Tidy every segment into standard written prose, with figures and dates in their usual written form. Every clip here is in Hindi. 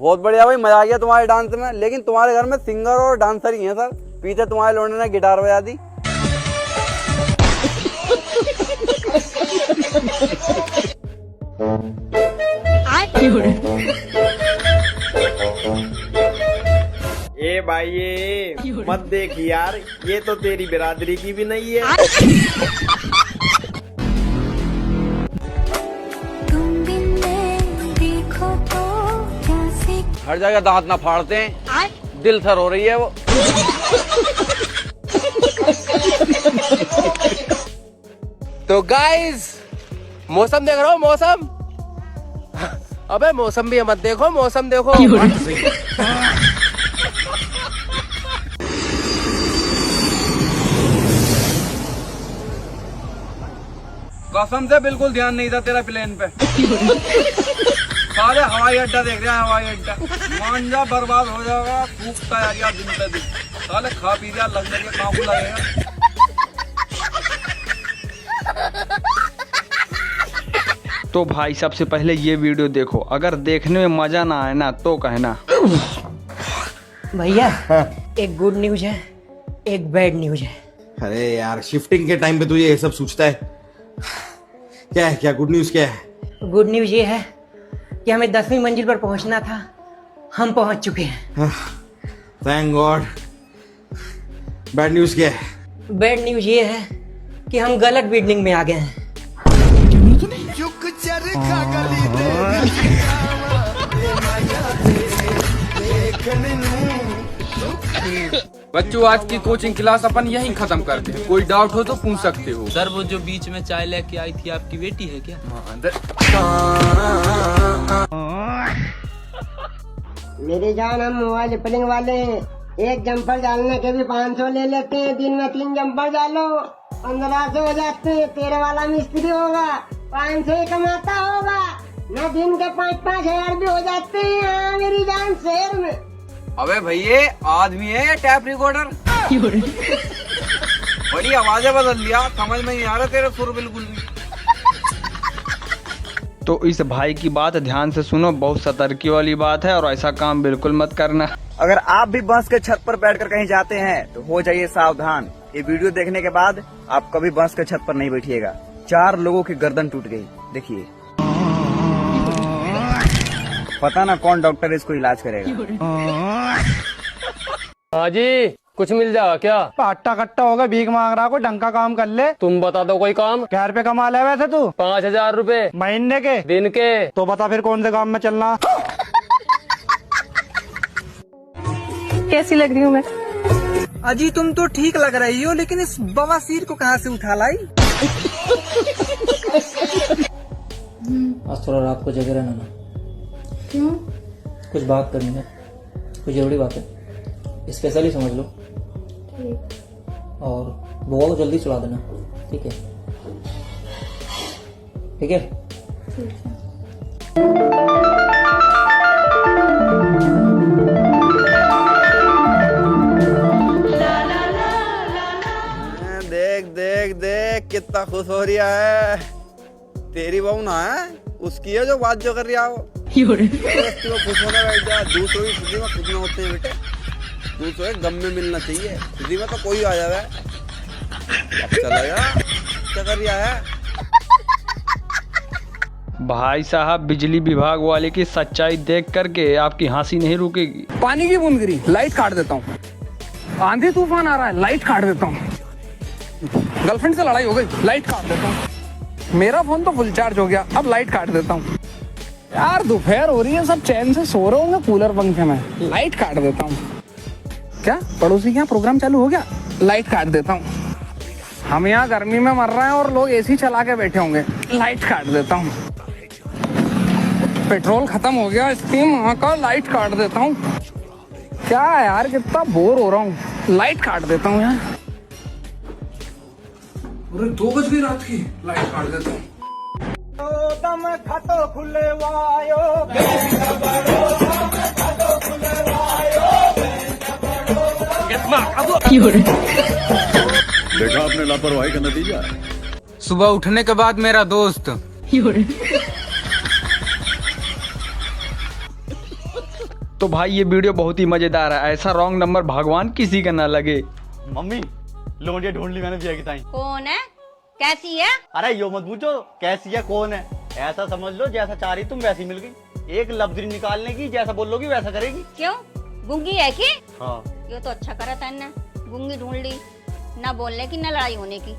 बहुत बढ़िया भाई, मजा आ गया तुम्हारे डांस में। लेकिन तुम्हारे घर में सिंगर और डांसर ही हैं सर, पीछे तुम्हारे लौंडे ने गिटार बजा दी। ए भाई ये मत देख यार, ये तो तेरी बिरादरी की भी नहीं है। हर जगह दांत ना फाड़ते हैं, दिल थर हो रही है वो। तो गाइस मौसम देख रहा हूँ, मौसम। अबे मौसम भी मत देखो, मौसम देखो। कसम से बिल्कुल ध्यान नहीं था तेरा प्लेन पे। सारे हवाई अड्डा देख रहे हैं, हवाई अड्डा। मांझा बर्बाद हो जाएगा, फूकता है यार दिन पे दिन। साले खा पी रहा, लग रही है कांकू लगेगा। तो भाई सबसे पहले ये वीडियो देखो, अगर देखने में मजा ना आए ना तो कहना। भैया एक गुड न्यूज है, एक बैड न्यूज है। अरे यार शिफ्टिंग के टाइम पे तू ये सब सोचता है? क्या है, क्या गुड न्यूज क्या है? गुड न्यूज ये है कि हमें 10वीं मंजिल पर पहुंचना था, हम पहुंच चुके हैं। Thank God. बैड न्यूज क्या है? बैड न्यूज ये है कि हम गलत बिल्डिंग में आ गए हैं। बच्चों आज की कोचिंग क्लास अपन यहीं खत्म करते हैं। कोई डाउट हो तो पूछ सकते हो। सर वो जो बीच में चाय लेके आई थी आपकी बेटी है क्या? मेरी जान, हम मोबाइल रिपेयरिंग वाले हैं। एक जंपर डालने के भी 500 ले लेते हैं। दिन में 3 जंपर डालो 1500 हो जाते हैं। तेरे वाला मिस्त्री होगा 500 ही कमाता होगा ना, दिन के 5-5 हजार भी हो जाते हैं। हाँ मेरी जान, शहर में। अबे भैया आदमी है या टैप रिकॉर्डर? बड़ी आवाजें बदल लिया, समझ में नहीं आ रहा तेरे सुर बिल्कुल भी। तो इस भाई की बात ध्यान से सुनो, बहुत सतर्की वाली बात है और ऐसा काम बिल्कुल मत करना। अगर आप भी बस के छत पर बैठकर कहीं जाते हैं तो हो जाइए सावधान। ये वीडियो देखने के बाद आप कभी बस के छत पर नहीं बैठिएगा। 4 लोगों की गर्दन टूट गई, देखिए। पता ना कौन डॉक्टर इसको इलाज करेगा। हाँ जी, कुछ मिल जाएगा क्या? अट्टा कट्टा होगा, भीख मांग रहा, कोई ढंग का काम कर ले। तुम बता दो कोई काम। क्या रुपए कमा ले वैसे तू? 5000 रुपए महीने के, दिन के। तो बता फिर कौन से काम में चलना। कैसी लग रही हूँ मैं? अजी तुम तो ठीक लग रही हो, लेकिन इस बवासीर को कहाँ से उठा लाई? आज थोड़ा रात को जगह रहना ना। क्यों? कुछ बात करनी है, कुछ जरूरी बात है, स्पेशली समझ लो। और बुआ को जल्दी चला देना, ठीक है? ठीक है? देख देख देख कितना खुश हो रहा है। तेरी बहू ना है, उसकी है जो बात जो कर रही है वो। खुश होने बैठ जा। दूसरों की खुशी में खुश ना होते हैं बेटे, दूसरों के गम में मिलना चाहिए। खुशी में तो कोई आ जाए। अब चला जा, क्या कर रहा है? भाई साहब बिजली विभाग वाले की सच्चाई देख करके आपकी हंसी नहीं रुकेगी। पानी की बूंद गिरी, लाइट काट देता हूँ। आंधी तूफान आ रहा है, लाइट काट देता हूँ। गर्लफ्रेंड से लड़ाई हो गई, लाइट काट देता हूँ। मेरा फोन तो फुल चार्ज हो गया, अब लाइट काट देता हूँ। यार दोपहर हो रही है, सब चैन से सो रहे होंगे कूलर पंखे में, लाइट काट देता हूँ। क्या पड़ोसी के यहाँ प्रोग्राम चालू हो गया, लाइट काट देता हूँ। हम यहाँ गर्मी में मर रहे हैं और लोग एसी चला के बैठे होंगे, लाइट काट देता हूँ। पेट्रोल खत्म हो गया, स्टीम वहाँ का, लाइट काट देता हूँ। क्या है यार, कितना बोर हो रहा हूँ, लाइट काट देता हूँ यार। 2 बज गई रात की, लाइट काट देता हूँ। देखा आपने लापरवाही का नतीजा। सुबह उठने के बाद मेरा दोस्त तो भाई ये वीडियो बहुत ही मजेदार है, ऐसा रॉन्ग नंबर भगवान किसी का ना लगे। मम्मी लोंडिया ढूंढ ली मैंने दिया की ताई। कौन है? कैसी है? अरे यो मत पूछो कैसी है कौन है, ऐसा समझ लो जैसा चाह रही तुम वैसी मिल गई। एक लफ्ज निकालने की, जैसा बोलोगी वैसा करेगी। क्यों गूंगी है की? हाँ। ये तो अच्छा करा था ना, गूंगी ढूंढ ली, ना बोलने की ना लड़ाई होने की।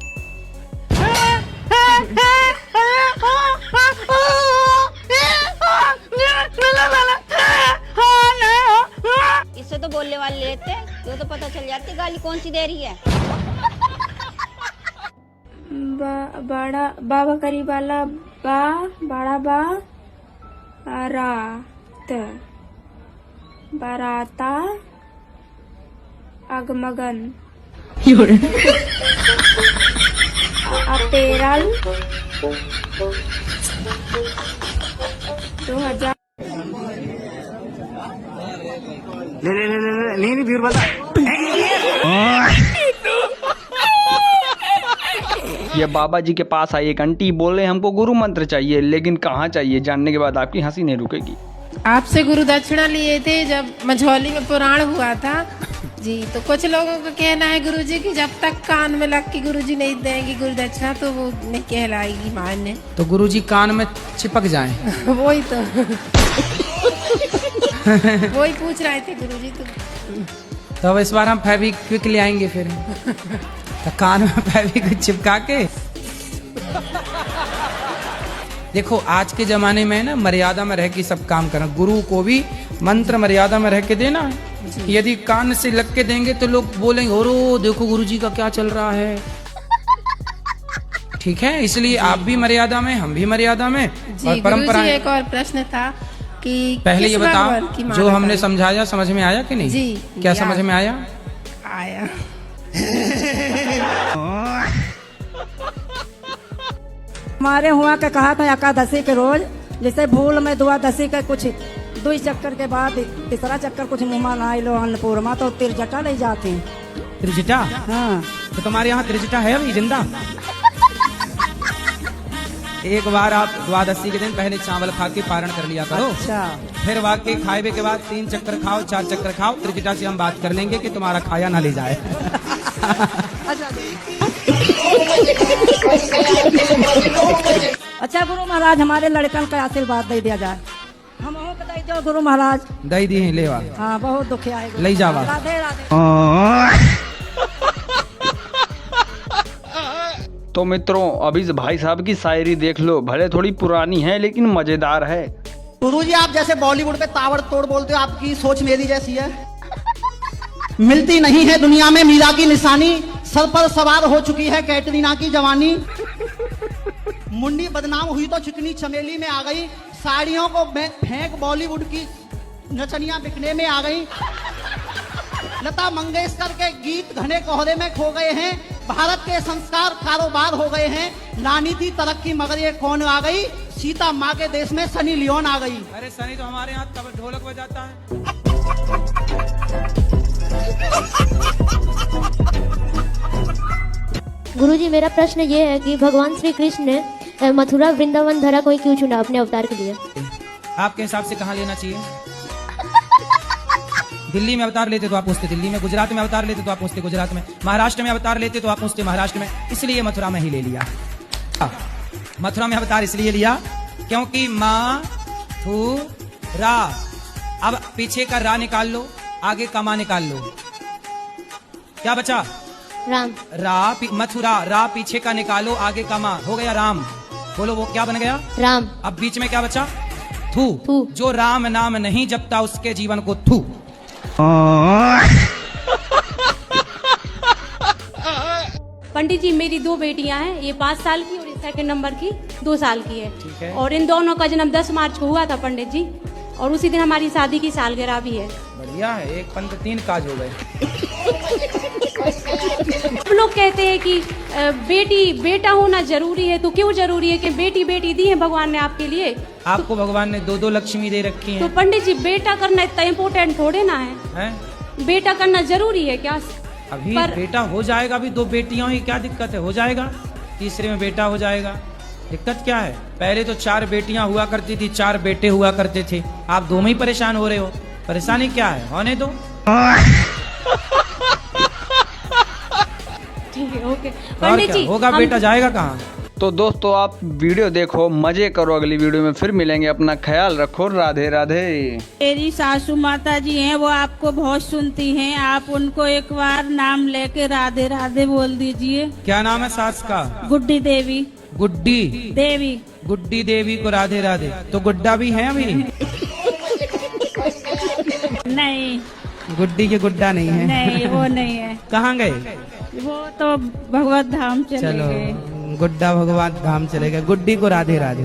इससे तो बोलने वाले लेते, ये तो पता चल जाती गाली कौन सी दे रही है। बड़ा बाबा करीब वाला बा बड़ा बा रात बराता अगमगन अपेरल 2000। नहीं भीड़ वाला। ये बाबा जी के पास आई एक आंटी, बोले हमको गुरु मंत्र चाहिए, लेकिन कहाँ चाहिए जानने के बाद आपकी हंसी नहीं रुकेगी। आपसे गुरु दक्षिणा लिए थे जब मझौली में पुराण हुआ था जी, तो कुछ लोगों का कहना है गुरुजी की जब तक कान में लग के गुरुजी नहीं देंगे गुरु दक्षिणा तो वो नहीं कहलाएगी मान्य। तो गुरुजी कान में चिपक जाएं। वही तो वही पूछ रहे थे गुरुजी तो अब इस बार हम फेविक्विक ले आएंगे फिर तो कान में फेविक्विक चिपका के। देखो आज के जमाने में ना मर्यादा में रह के सब काम करना, गुरु को भी मंत्र मर्यादा में रह के देना। यदि कान से लग के देंगे तो लोग बोलेंगे ओरो देखो गुरुजी का क्या चल रहा है। ठीक है, इसलिए आप भी मर्यादा में, हम भी मर्यादा में। और परंपरा। एक और प्रश्न था कि पहले ये बताओ जो हमने समझाया समझ में आया कि नहीं? जी, क्या समझ में आया? आया। हमारे हुआ के कहा था एकादशी के रोज, जैसे भूल में द्वादशी का कुछ 2 चक्कर के बाद तीसरा चक्कर कुछ मुँह ना लो अन्नपूर्णा तो तिरजटा ले जाते हैं। त्रिजटा? हाँ। तो तुम्हारे यहाँ त्रिजटा है अभी जिंदा? एक बार आप द्वादशी के दिन पहले चावल खा के पारण कर लिया करो। अच्छा। फिर वाकई खाए के बाद 3 चक्कर खाओ, 4 चक्कर खाओ, त्रिजटा से हम बात कर लेंगे कि तुम्हारा खाया ना ले जाए। अच्छा गुरु महाराज हमारे लड़कन का आशीर्वाद दे दिया जाए। हम दे दो गुरु महाराज। दई दी लेवा। हाँ बहुत दुखिया है। ले जावा। राधे राधे। तो मित्रों अभी इस भाई साहब की शायरी देख लो, भले थोड़ी पुरानी है लेकिन मजेदार है। गुरुजी आप जैसे बॉलीवुड पे ताबड़तोड़ बोलते हो, आपकी सोच मेरी जैसी है। मिलती नहीं है दुनिया में मीरा की निशानी, सर पर सवार हो चुकी है कैटरीना की जवानी। मुंडी बदनाम हुई तो चिकनी चमेली में आ गई, साड़ियों को फेंक बॉलीवुड की नचनियां बिकने में आ गई। लता मंगेशकर के गीत घने कोहरे में खो गए हैं, भारत के संस्कार कारोबार हो गए हैं। लानी थी तरक्की मगर ये कौन आ गई, सीता माँ के देश में सनी लियोन आ गई। अरे सनी तो हमारे यहाँ तब ढोलक बजाता है। गुरुजी मेरा प्रश्न ये है कि भगवान श्री कृष्ण ने मथुरा वृंदावन धरा को क्यों चुना अपने अवतार के लिए? आपके हिसाब से कहाँ लेना चाहिए? दिल्ली में अवतार लेते तो आप पूछते दिल्ली में, गुजरात में अवतार लेते तो आप पूछते गुजरात में, महाराष्ट्र में अवतार लेते तो आप पूछते महाराष्ट्र में। इसलिए मथुरा में ही ले लिया। मथुरा में अवतार इसलिए लिया क्योंकि रा। अब पीछे का रा निकाल लो, आगे का माँ निकाल लो, क्या बचा? राम। मथुरा, रा पीछे का निकालो, आगे का माँ, हो गया राम। बोलो वो क्या बन गया? राम। अब बीच में क्या बचा? थू। जो राम नाम नहीं जपता उसके जीवन को थू। पंडित जी मेरी 2 बेटियां हैं, ये 5 साल की और ये 2nd नंबर की 2 साल की है। और इन दोनों का जन्म 10 मार्च को हुआ था पंडित जी, और उसी दिन हमारी शादी की सालगिरह भी है। बढ़िया है, 1 पंथ 3 काज हो गए। सब लोग कहते हैं कि बेटा होना जरूरी है, तो क्यों जरूरी है कि बेटी दी है भगवान ने आपके लिए? आपको भगवान ने 2 लक्ष्मी दे रखी हैं। तो पंडित जी बेटा करना इतना इम्पोर्टेंट थोड़े ना है? बेटा करना जरूरी है क्या? अभी बेटा हो जाएगा, अभी 2 बेटियां ही क्या दिक्कत है? हो जाएगा, तीसरे में बेटा हो जाएगा, दिक्कत क्या है? पहले तो 4 बेटियां हुआ करती थी, 4 बेटे हुआ करते थे, आप 2 में ही परेशान हो रहे हो। परेशानी क्या है, होने दो। ठीक है, ओके। और पंडित क्या जी होगा, बेटा जाएगा कहाँ? तो दोस्तों आप वीडियो देखो, मजे करो, अगली वीडियो में फिर मिलेंगे। अपना ख्याल रखो, राधे राधे। मेरी सासू माता जी हैं, वो आपको बहुत सुनती हैं, आप उनको एक बार नाम लेके राधे राधे बोल दीजिए। क्या नाम है सास का? गुड्डी देवी। गुड्डी देवी। गुड्डी देवी को राधे राधे। तो गुड्डा भी है अभी? नहीं, गुड्डी के गुड्डा नहीं है? नहीं वो नहीं है। कहाँ गए? वो तो भगवत धाम चले चलो गए। गुड्डा भगवान धाम चले गए, गुड्डी को राधे राधे।